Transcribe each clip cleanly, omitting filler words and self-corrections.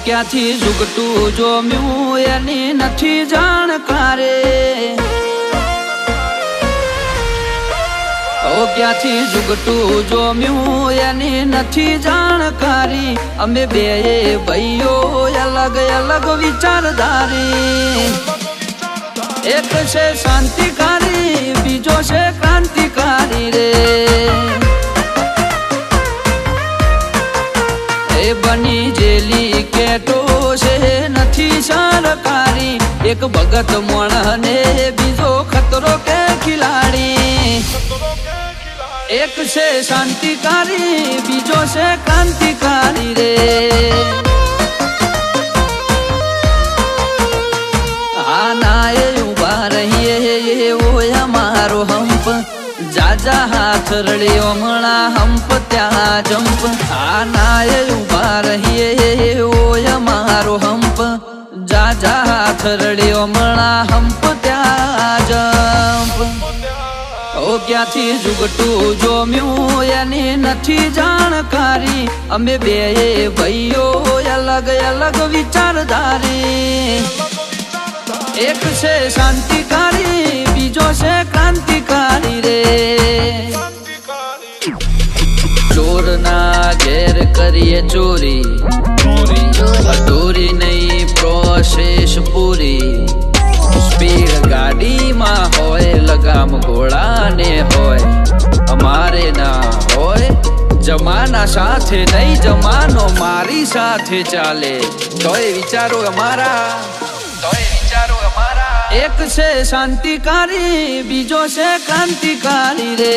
ક્યાંથી ઝુકતું જોમ્યું એની નથી જાણકારે, ક્યાંથી ઝુકતું જોમ્યું એની નથી જાણકારી। અમે બે ભાઈઓ અલગ અલગ વિચારધારી, એક છે શાંતિકારી બીજો છે ક્રાંતિકારી રે। એ બની જેલી કેટો છે નથી સરકારી, એક ભગત મોણ ને બીજો ખતરો કે ખિલાડી। એક છે શાંતિકારી બીજો છે ક્રાંતિકારી રે। આના એ ઉભા રહીએ એવો અમારો હંપ, જાજા હાથ રળ્યો હમણાં હંપ ત્યાં જંપ। આના એ ઉભા રહીએ એવો અમારો હંપ, જાજા હાથ રળ્યો હમણાં હંપ ત્યાં જંપ। ક્યાંથી ઝુકતું જોમ્યું એની નથી જાણકારી, અમે બે ભાઈઓ અલગ અલગ વિચારધારી, એક છે શાંતિકારી બીજો છે ક્રાંતિકારી રે। ચોરના ઘેર કરીએ ચોરી, અધૂરી નહીં પ્રોસેસ પૂરી। સ્પીડ ગાડીમાં હોય લગામ ઘોડાને હોય, અમારે ના હોય જમાના સાથે નહીં, જમાનો મારી સાથે ચાલે। તોય વિચારો અમારા, તોય વિચારો અમારા। એક છે શાંતિકારી બીજો છે ક્રાંતિકારી રે।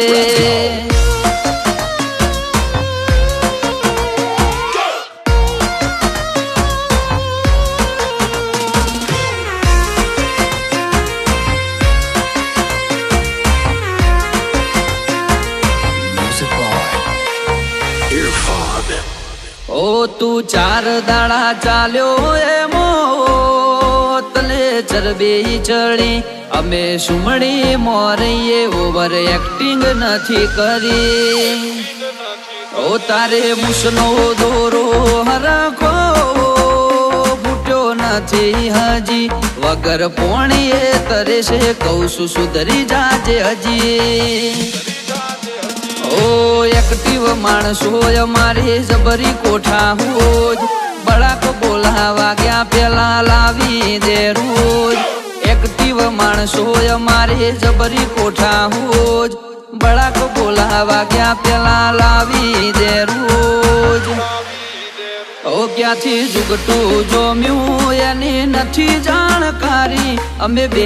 તું ચાર દાડા ચાલ્યો એમો તને ચરબી ચડી, અમે સુમણી મોરઈએ ઓવર એક્ટિંગ નથી કરી। તારે મુસનો દોરો હરખો ફૂટ્યો નથી હજી, વગર પોણીએ તરે છે કહું છું સુધરી જાજે હજી। એક્ટિવ માણસો અમારે જબરી કોઠા હોજ, બળાક બોલાવા ગયા પેલા લાવી દે રોજ। એક્ટિવ માણસો અમારે જબરી કોઠા હોજ, બળાક બોલાવા ગયા પેલા લાવી દે રોજ। ક્યાંથી ઝુકતું જોમ્યું એની નથી જાણકારી, અમે બે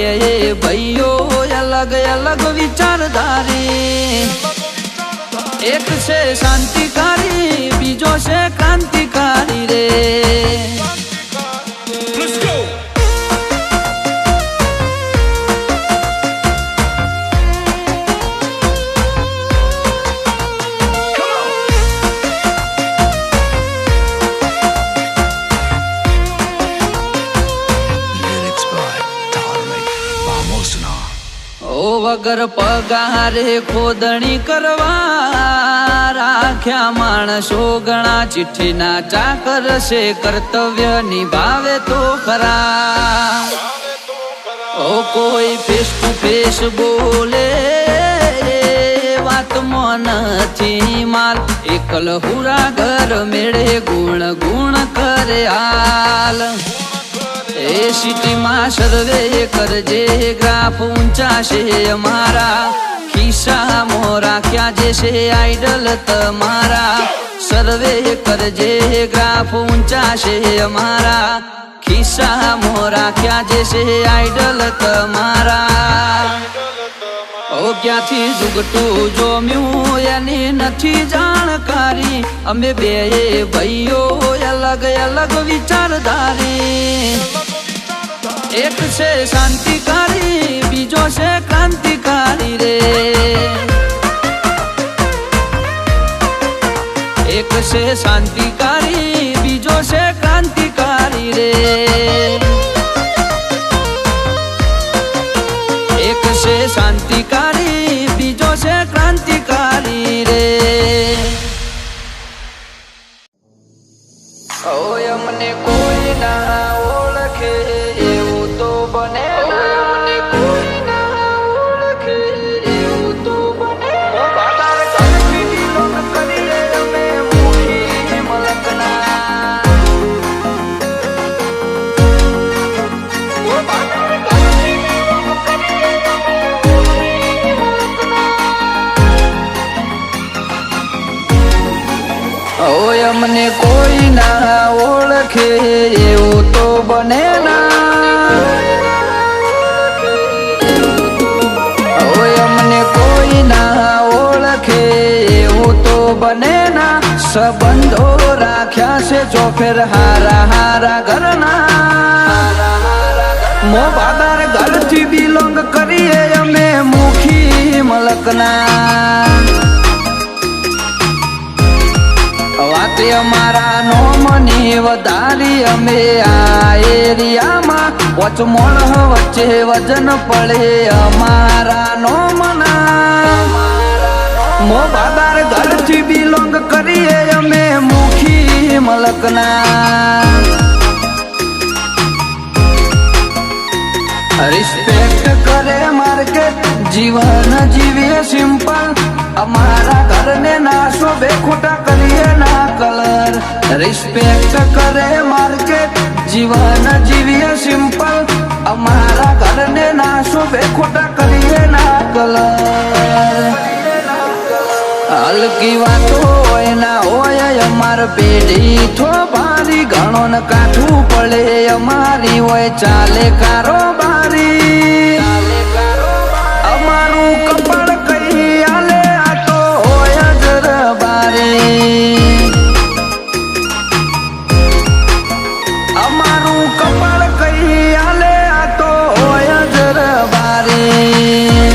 ભાઈઓ અલગ અલગ વિચારધારી, એક છે શાંતિકારી બીજો છે ક્રાંતિકારી રે। વગર પગારે ખોદણી કરવા રાખ્યા માણસો ઘણા, ચિઠ્ઠીના ચાકર છે કર્તવ્ય નિભાવે તો ખરા। કોઈ ફેસ ટુ ફેસ બોલે વાતમાં નથી માલ, એકલ હુરા ઘર મેળે ગુણ ગુણ કરે હાલ। એ સિટીમાં સર્વે કરજે ગ્રાફ ઊંચા છે અમારા, ખિસ્સામાં રાખ્યા જે છે આઈડલ તમારા। સર્વે કરજે ગ્રાફ ઊંચા છે અમારા, ખિસ્સામાં રાખ્યા જે છે આઈડલ તમારા। ક્યાંથી ઝુકતું જોમ્યું એની નથી જાણકારી, અમે બે ભાઈઓ અલગ અલગ વિચારધારી, એક છે શાંતિકારી બીજો છે ક્રાંતિકારી રે। એક છે શાંતિકારી બીજો છે ક્રાંતિકારી રે। એક છે શાંતિકારી બીજો છે ક્રાંતિકારી રે। મને અમને કોઈ ના ઓળખે એવું તો બને અમને કોઈ ના ઓળખે એવું તો બને બાબાર ઘરથી બિલોંગ કરીએ અમે મુખી મલકના બાબાર ઘરથી બિલોંગ કરીએ અમે મુખી મલકના ઓય અમને કોઈ ના ઓળખે એવું તો બને ના ઓય અમને કોઈ ના ઓળખે એવું તો બને ના સંબંધો રાખ્યા છે ચોફેર હારા હારા ઘરના મો બાદાર ઘરથી બિલોંગ કરીએ અમે મુખી મલકના વાતે અમારા નોમની વધારી અમે આ એરિયામાં વચમોળ વચ્ચે વજન પડે અમારા નોમના મો બાદાર ઘરથી બિલોંગ કરીએ અમે મુખી મલકના રિસ્પેક્ટ કરે માર્કેટ જીવન જીવીએ સિમ્પલ અમારા ઘરને ના શોભે ખોટા કરીએ ના કલર રિસ્પેક્ટ કરે માર્કેટ જીવન જીવીએ સિમ્પલ અમારા ઘરને ના શોભે ખોટા કરીએ ના કલર હલકી વાતો હોય ના હોય અમાર પેઢી થો ભારી ઘણો ને કાઠું પડે અમારી હોય ચાલે કારોબારી અમારું કપાળ કઈ આલે આ તો હોય જ રબારી અમારું કપાળ કઈ આલે આ તો હોય જ રબારી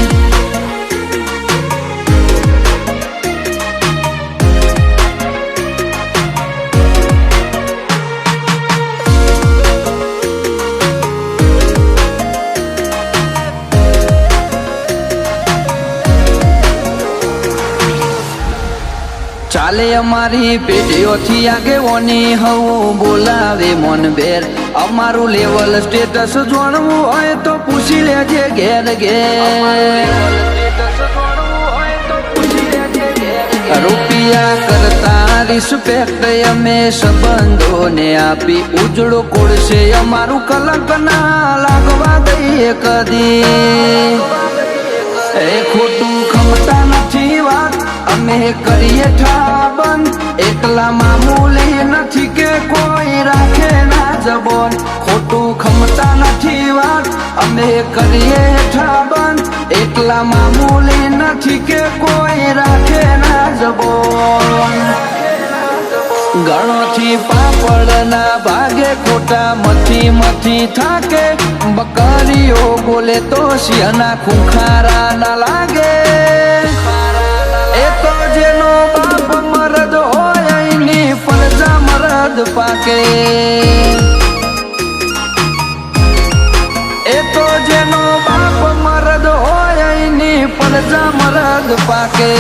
ચાલે અમારી પેઢીઓથી આગેવાની હવું બોલાવે મોનભેર અમારું લેવલ સ્ટેટસ જાણવું હોય તો પૂછી લેજે ઘેર ઘેર રૂપિયા કરતા રિસ્પેક્ટ અમે સંબંધોને આપી ઉજળો કોળશે અમારું કલંક ના લાગવા દઈએ કદી એ ખોટું ખમતા નથી વાત અમે કરીએ ઠાબન એકલા મામૂલી નથી કે કોઈ રાખે ના જબોન ખોટું ખમતા નથી વાત અમે કરીએ ઠાબન એકલા મામૂલી નથી કે કોઈ રાખે ના જબોન ગણોથી પાપડ ના ભાગે ખોટા મથી મથી થાકે બકરીઓ બોલે તો શિયાના ખુખારા ના લાગે એ તો જેનો બાપ મરદ હોય એની પ્રજા મરદ પાકે એ તો જેનો બાપ મરદ હોય એની પ્રજા મરદ પાકે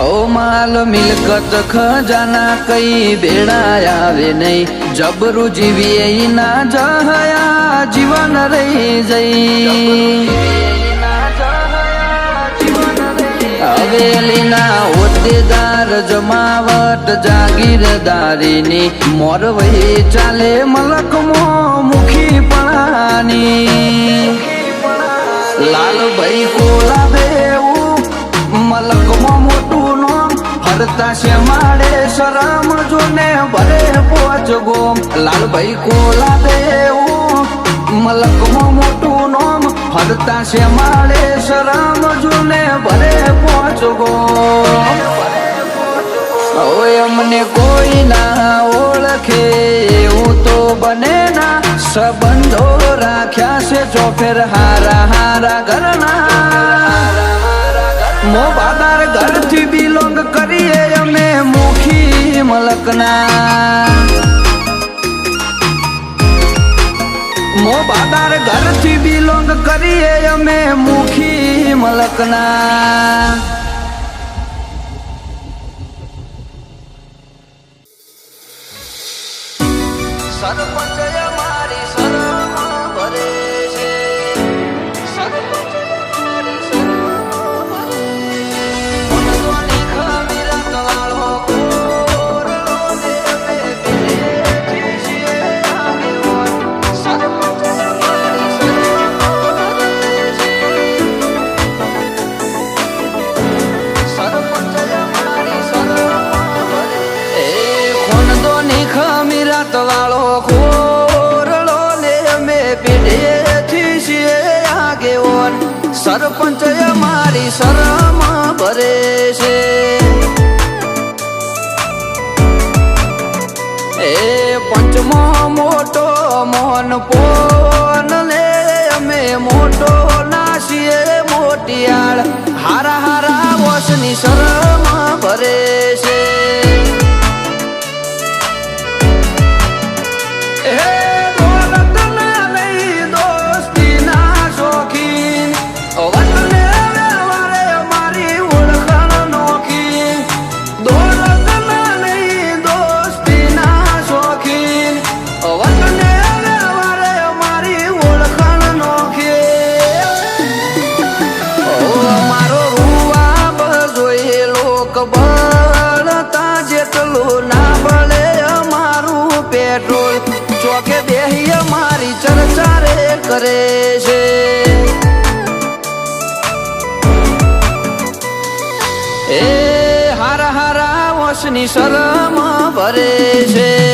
ઓ માલ મિલકત ખજાના કઈ બેડા આવે નહીં જબરું જીવીએ ના જહયા જીવન રહી જઈ હવેલીના હોદ્દેદાર જમાવટ જાગીરદારીની મોરવહી ચાલે મલકમો મુખી પણાની લાલભાઈ કોલા દેવું મલકમાં મોટું નોમ ફરતા છે માડે શરમ જોને ભરે પોચ ગોમ લાલભાઈ કોલા દેવું મલકમાં મોટું નોમ ફરતા છે માડે શરમ જોને ભરે પોચ ગોમ ઓય અમને કોઈ ના ઓળખે એવું તો બને ના સંબંધો રાખ્યા છે ચોફેર હારા હારા ઘરના મો બાદાર ઘરથી બિલોંગ કરીએ મલકના મોબાદાર ઘરથી બિલોંગ કરીએ અમે મુખી મલકના સરપંચ અમારી શરમ ભરે છે સરપંચ અમારી શરમ ભરે છે મનોની ખમીરત વાળો કોરડો ને અમે પીડેથી છીએ આગેવાન સરપંચ અમારી શરમ ભરે છે સરપંચ અમારી શરમ ભરે એ ખોનદોની ખમીરત વાળો સરપંચ અમારી શરમ ભરે છે એ પંચમો મોટો મોન પોન ને અમે મોટો નાસીએ મોટિયાળ હારા હારા વોસની શરમ ભરે છે ચોકે બેહી અમારી ચર્ચા રે કરે છે એ હારા હારા વંશની શરમ ભરે છે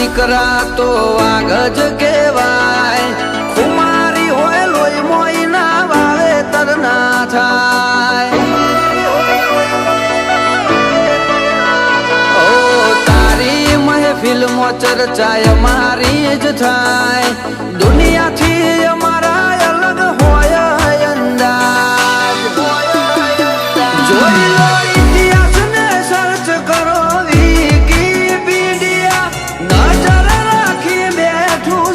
દીકરા તો વાઘ જ કહેવાય ખુમારી હોય લોહી મોઈ ના વાવેતર ના થાય ઓ તારી મહેફિલમાં ચર્ચાય મારી જ થાય દુનિયાથી અમારા અલગ હોય અંદાજ જોઈ લો ઇતિહાસને સર્ચ કરો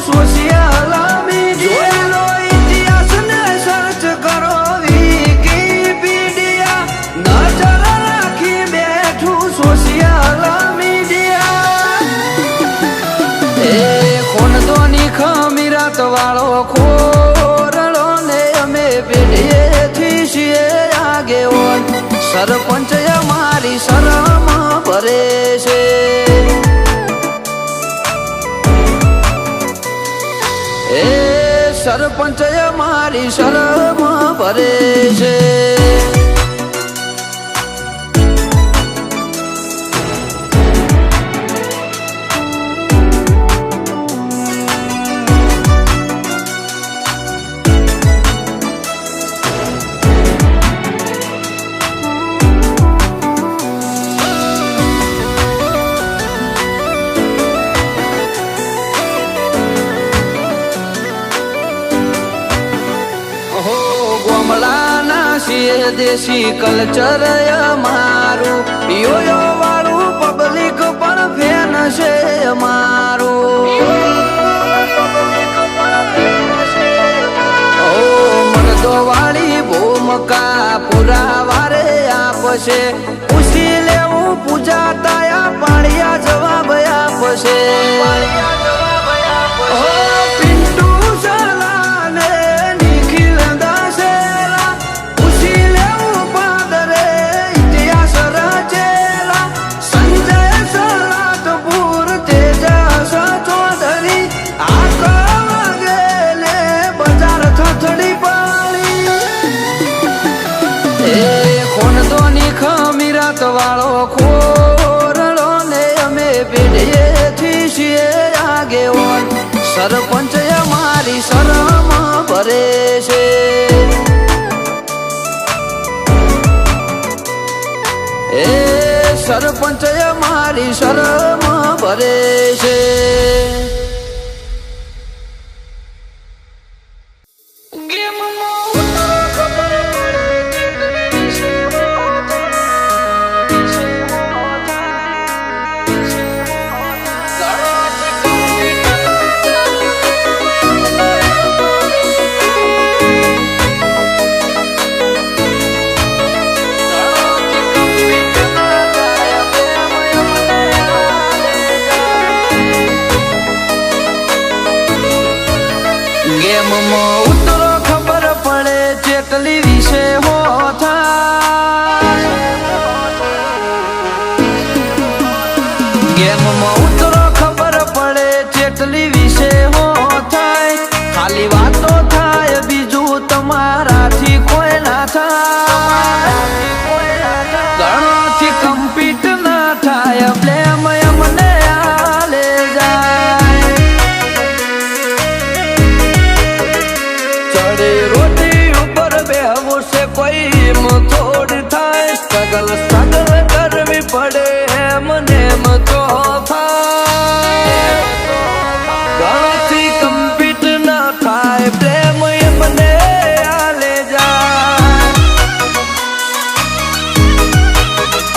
સોશિયલ મીડિયા ઇતિહાસને સર્ચ કરો વિકીપીડિયા નજર રાખી બેઠું સોશિયલ મીડિયા એ ખોનદોની ખમીરત વાળો ખોરડો ને અમે પેઢીએથી છીએ આગેવાન સરપંચ અમારી શરમ ભરે છે એ સરપંચ અમારી શરમ ભરે છે દેશી કલ્ચર અમારું યોયો વાળું પબ્લિક પણ ફેન છે અમારું ઓ મરદો વાળી ભૂમકા પુરાવારે આપશે પૂછી લેવું પૂજા તાયા પાળિયા જવાબ આપશે વાળો ખોરડો ને અમે પેઢીએ સરપંચ મારી શરમ ભરે છે. એ સરપંચ મારી શરમ ભરે છે. ગેમમાં ઉતરો ખબર પડે ચેટલી વિશે હો થાય. ગેમમાં ઉતરો ખબર પડે ચેટલી વિશે હો થાય. ખાલી વાતો થાય બીજું તમારાથી કોઈ ના થાય. ગણોથી કમ્પીટ ના થાય બ્લેમ એમને આલે જાય. રોટી ઉપર બેહવું છે કોઈ થોડી થાય. સ્ટ્રગલ કરવી પડે એમને તો થાય. ઘણોથી કમ્પીટ ના થાય પ્રેમ એમને આલે જાય.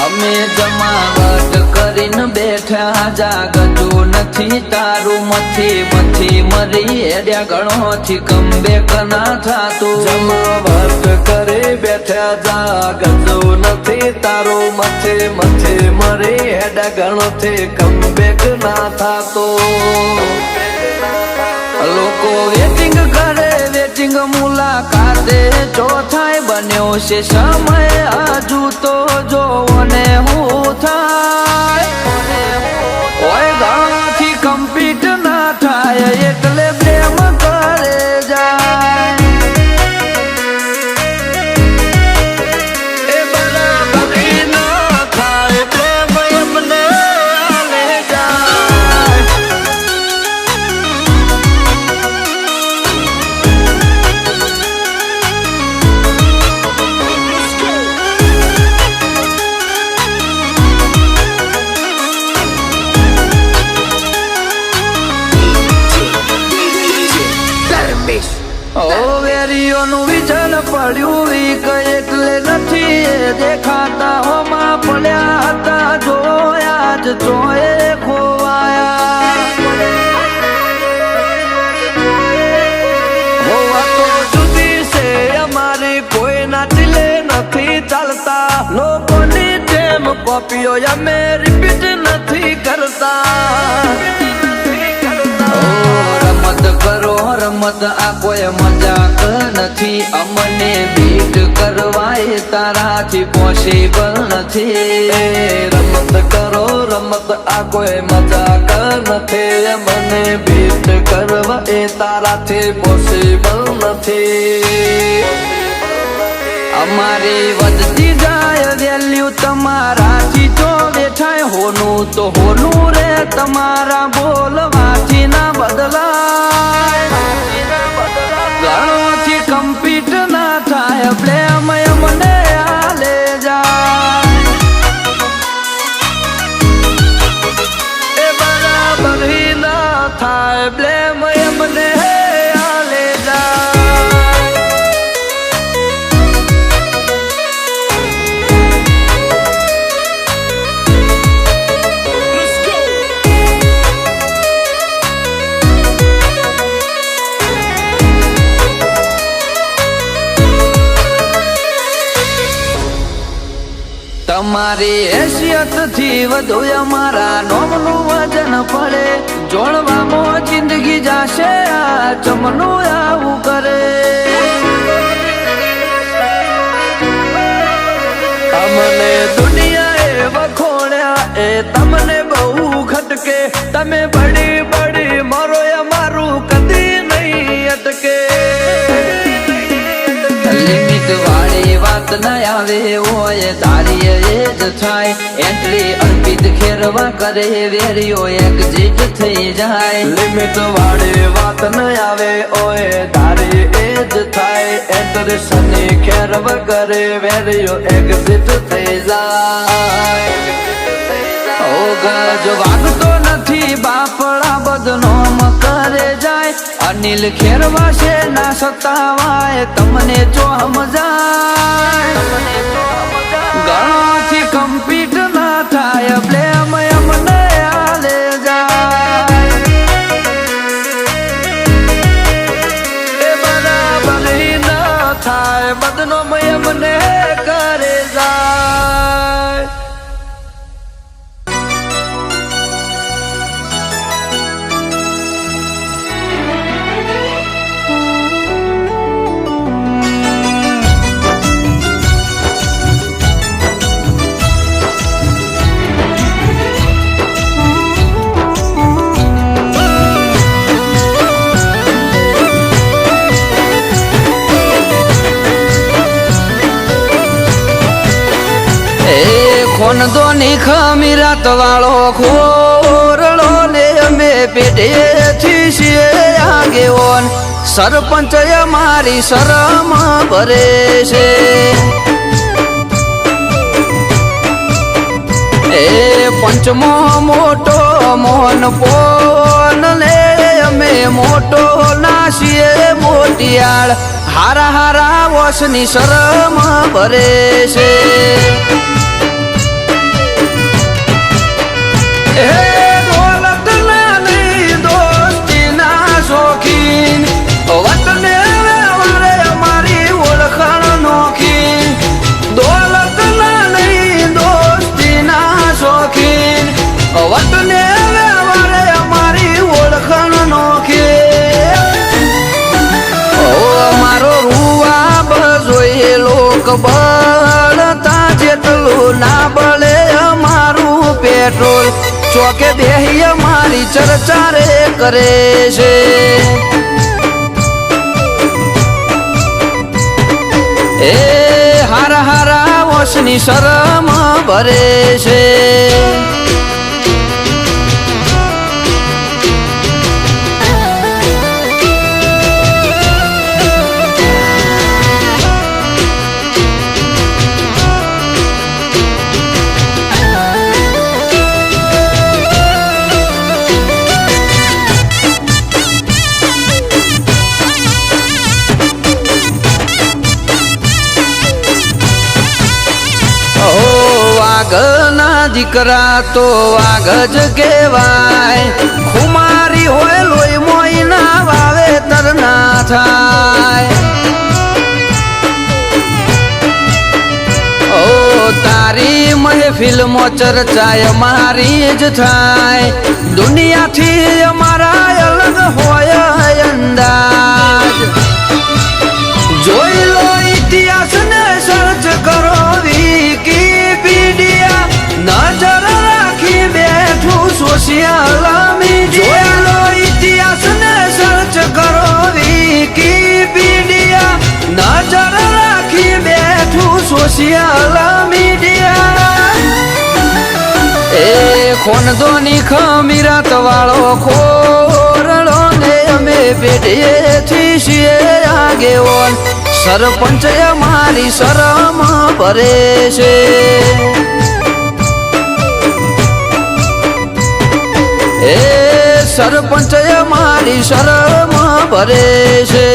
અમે જમાવટ કરીને બેઠા જાગજો નથી તારું મથી મરી હેડ્યા. ગણોથી કમબેક ના થાતું. જમાવટ કરી બેઠા જાગજો નથી તારું મથી મરી હેડ્યા. ગણોથી કમબેક ના થાતો. લોકો વેટિંગ કરે વેટિંગ મુલાકાતે ચોથાય બન્યો છે સમય હજુ તો જોવો ને હું થાય. ઓય ઘણાથી કમ્પીટ ના થાય એટલે પ્રેમ કરે જાય. એ બરાબર ના થાય પ્રેમ એમને આલે જાય. ઓ વેરીઓનું વિજન પડ્યું વીક એટલે નથી એ દેખાતા. હોમાં પડ્યા હતા જોયા જ ચોએ ખોવાયા. હોવા તો જુદી છે અમારી કોઈના દિલે નથી ચાલતા. લોકોની જેમ કોપીઓ અમે રિપીટ નથી કરતા. રમત કરો રમત આ કોઈ મજાક નથી. અમને બીટ કરવા એ તારાથી પોસિબલ નથી. રમત કરો રમત આ કોઈ મજાક નથી. મને બીટ કરવા એ તારાથી પોસિબલ નથી. અમારી વધતી જાય વેલ્યુ તમારાથી જો બેઠાય. હોનું તો હોનું રે તમારા બોલવાથી ના બદલાય. ઘણોથી કમ્પીટ ના થાય પ્રેમ એમને આલે જાય. એ બરાબર ના થાય બ્લેમ એમને આલે જાય. તમારી હેસિયત થી વધુ અમારા નોમનું વજન પડે. જોડવામાં જિંદગી જાશે આ ચમનું આવું કરે. અમને દુનિયાએ વખોણ્યા એ તમને બહુ ખટકે. તમે બડી બડી મરો અમારું કદી નહીં અટકે. લિમિટ વાળી વાત ના આવે હોય તારી એ જ થાય. એન્ટ્રી અર્પિત ખેર ખેરવા કરે વેરીઓ એક્ઝિટ થઈ જાય લિમિટ વાળી વાત ન આવે ઓય તારી એજ થાય એન્ટર શનિ ખેરવ કરે વેરીઓ એક્ઝિટ થઈ જાય ઓ ગજ વાગતો નથી બાપડા બદનામ કરે જાય અનિલ ખેરવા છે ના સતાવાય તમને જો સમજાય ગણાથી કમ્પીટ ના થાય બ્લેમ અમને આલે જાય એ બરાબર ન થાય બદનામ એમને કરે જાય ખોનદોની ખમીરાત વાળો ખોરડો ને અમે પેઢેથી છીએ આગેવાન સરપંચ અમારી શરમ ભરે છે એ પંચમો મોટો મોહન પોન ને અમે મોટો નાસીએ મોટિયાળ હારા હારા વોસની શરમ ભરે છે દોલત ના નહીં દોસ્તી ના શોખીન વતને વ્યવહારે અમારી ઓળખાણ નોખી દોલત ના નહીં દોસ્તી ના શોખીન વતને વ્યવહારે અમારી ઓળખાણ નોખી મારો રૂવા બજોય લોક બળતા જેટલું ના બળે અમારું પેટ્રોલ ચોકે બેહી અમારી ચર્ચા રે કરે છે એ હારા હારા વોસની શરમ ભરે છે વાઘના દીકરા તો વાઘ જ કહેવાય ખુમારી હોય લોહી મોઈના વાવેતર ના થાય ઓ તારી મહેફિલમાં ચર્ચાય મારી જ થાય દુનિયાથી અમારા અલગ હોય અંદાજ જોઈ લો ઇતિહાસ ને સર્ચ કરો વિકીપીડિયા નજર રાખી બેઠું સોશિયલ મીડિયા લો ઇતિહાસ ને સર્ચ કરો વિકીપીડિયા નજર રાખી બેઠું સોશિયલ મીડિયા એ ખોનદોની ખમીરાત વાળો ખોરડો ને અમે પેઢીએથી છીએ આગેવાન સરપંચ અમારી શરમ ભરે છે એ સરપંચ અમારી શરમ ભરે છે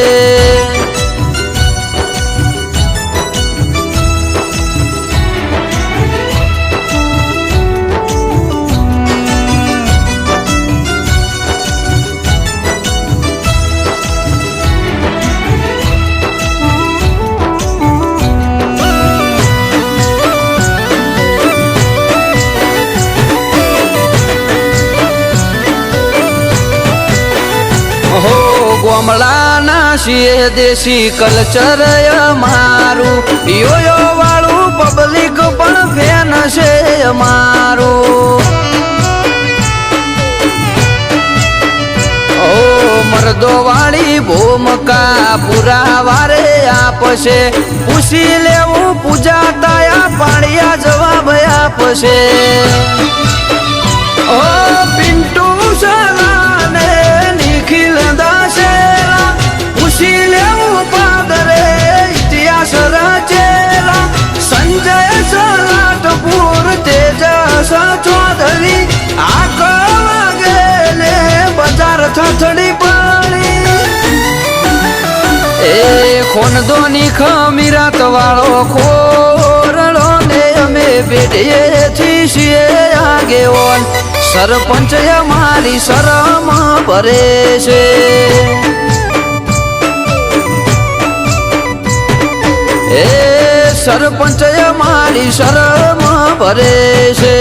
ગોમડાના છીએ દેશી કલ્ચર અમારું યોયો વાળું પબ્લિક પણ ફેન છે અમારું ઓ મરદો વાળી ભૂમકા પૂરા વારે આપશે પૂછી લેવું પૂજા તાયા પાણિયા જવાબ આપશે ચોધરી આખ વાગે ને બજાર છછડી પાણી એ ખોનદોની ખમીરાત વાળો ખોરડો ને અમે બેઠીએથી છીએ આગેવાન સરપંચ અમારી શરમ ભરે છે એ સરપંચ અમારી શરમ ભરે છે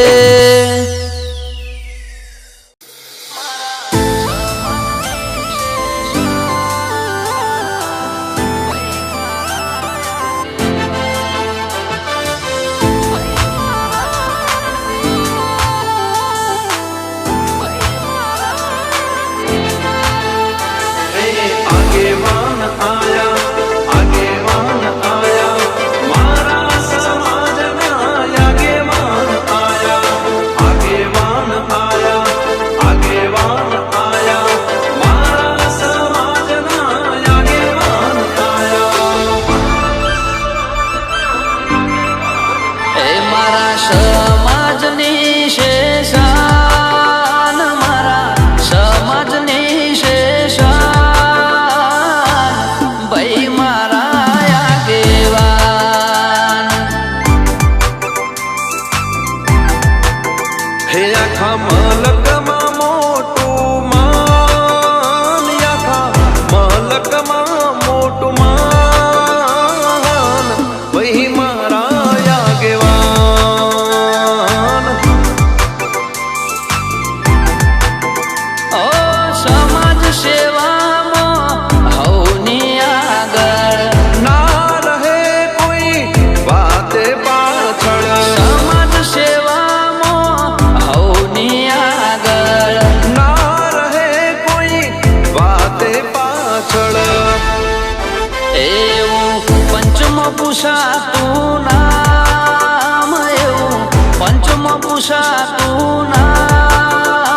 પૂછાતું નામ એવું પંચમાં પૂછાતું નામ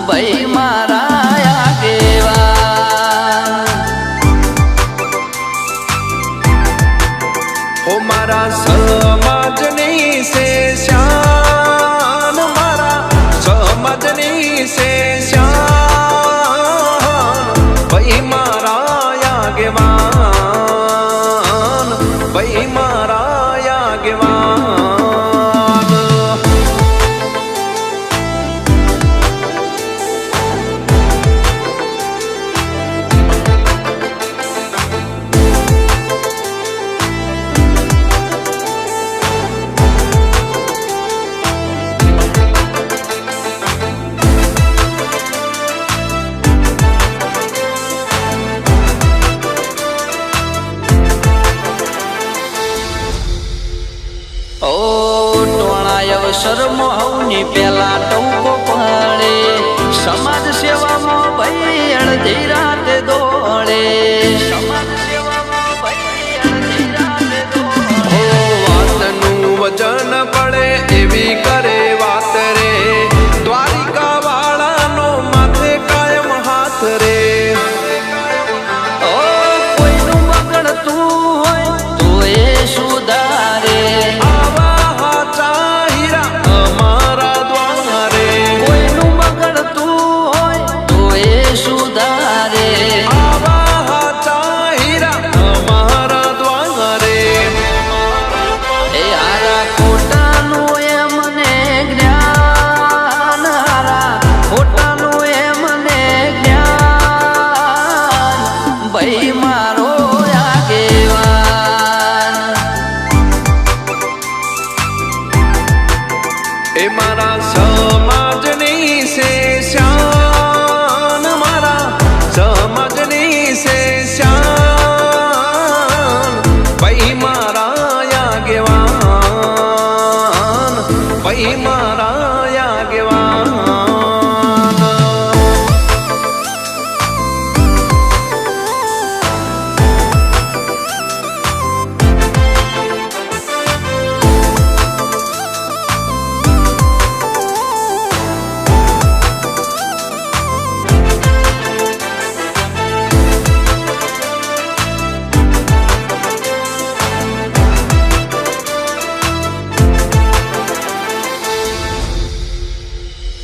ભાઈ મારા આગેવાન હો મારા સમાજની છે શાન મારા સમાજની છે શાન ભાઈ મારા આગેવાન ભાઈ મારા આગેવાન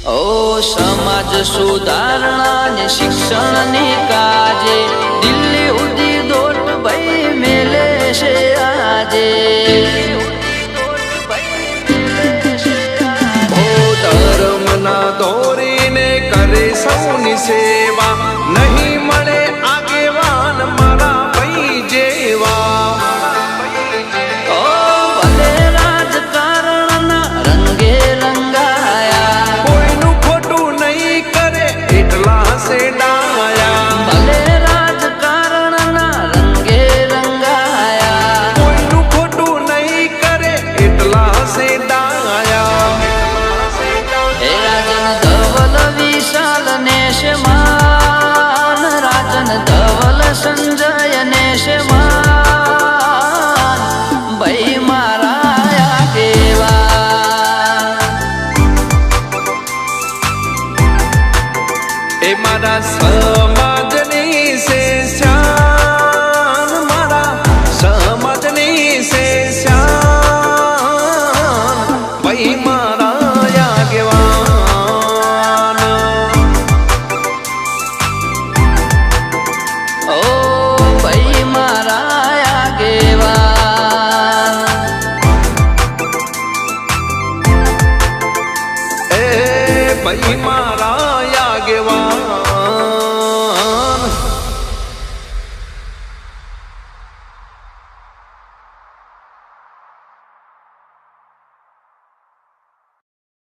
ઓ સમાજ સુધારણા ને શિક્ષણની કાજે દિલ્હી ઉદી દોટ ભાઈ મેલે છે આજે ધર્મના દોરીને કરે સૌની સેવા નહીં મળે આગેવાન મારા ભાઈ જેવા ઓ ભલે રાજકારણના રંગે રંગાયા કોઈનું ખોટું નહીં કરે એટલા છે ડાયા ભલે રાજકારણના રંગે રંગાયા કોઈનું ખોટું નહીં કરે એટલા છે ડાયા હે રાજન ધવલ વિશાલ ને શમાન રાજન ધવલ સંજય ને શમાન ભાઈ મારા કેવા એ મારા સમાજની છે શાન મારા સમાજની છે શાન ભાઈ મારા આગેવાન ઓ ભાઈ મારા કેવા એ ભાઈ મારા